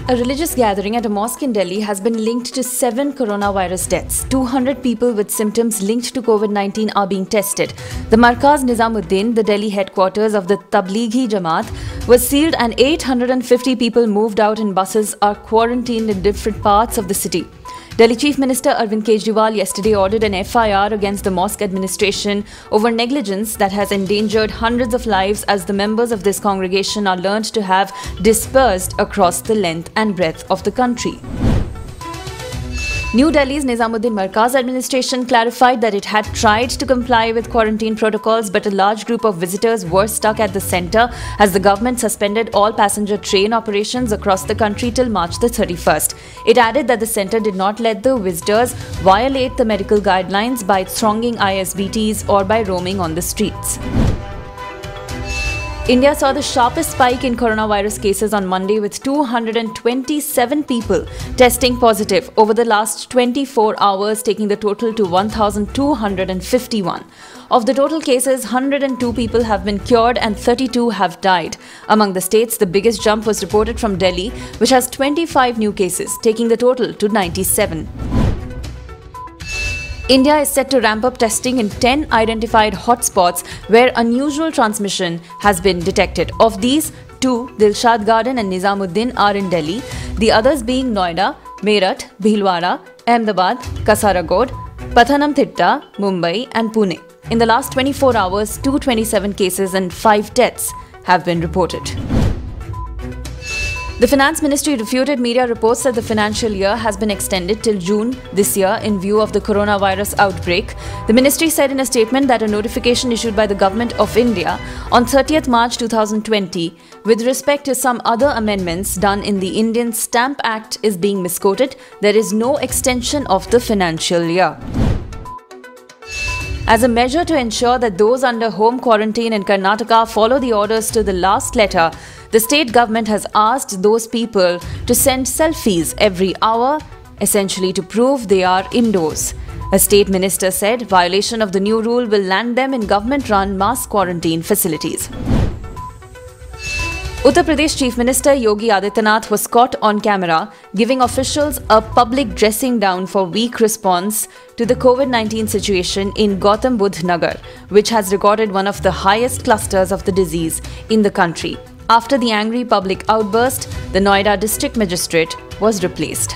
A religious gathering at a mosque in Delhi has been linked to 7 coronavirus deaths. 200 people with symptoms linked to COVID-19 are being tested. The Markaz Nizamuddin, the Delhi headquarters of the Tablighi Jamaat, was sealed and 850 people moved out in buses are quarantined in different parts of the city. Delhi Chief Minister Arvind Kejriwal yesterday ordered an FIR against the mosque administration over negligence that has endangered hundreds of lives as the members of this congregation are learned to have dispersed across the length and breadth of the country. New Delhi's Nizamuddin Markaz administration clarified that it had tried to comply with quarantine protocols, but a large group of visitors were stuck at the centre as the government suspended all passenger train operations across the country till March the 31st. It added that the centre did not let the visitors violate the medical guidelines by thronging ISBTs or by roaming on the streets. India saw the sharpest spike in coronavirus cases on Monday, with 227 people testing positive over the last 24 hours, taking the total to 1,251. Of the total cases, 102 people have been cured and 32 have died. Among the states, the biggest jump was reported from Delhi, which has 25 new cases, taking the total to 97. India is set to ramp up testing in 10 identified hotspots where unusual transmission has been detected. Of these, 2, Dilshad Garden and Nizamuddin, are in Delhi, the others being Noida, Meerut, Bhilwara, Ahmedabad, Kasaragod, Pathanamthitta, Mumbai and Pune. In the last 24 hours, 227 cases and 5 deaths have been reported. The Finance Ministry refuted media reports that the financial year has been extended till June this year in view of the coronavirus outbreak. The ministry said in a statement that a notification issued by the Government of India on 30th March 2020 with respect to some other amendments done in the Indian Stamp Act is being misquoted. There is no extension of the financial year. As a measure to ensure that those under home quarantine in Karnataka follow the orders to the last letter, the state government has asked those people to send selfies every hour, essentially to prove they are indoors. A state minister said violation of the new rule will land them in government-run mass quarantine facilities. Uttar Pradesh Chief Minister Yogi Adityanath was caught on camera giving officials a public dressing down for weak response to the COVID-19 situation in Gautam Budh Nagar, which has recorded one of the highest clusters of the disease in the country. After the angry public outburst, the Noida district magistrate was replaced.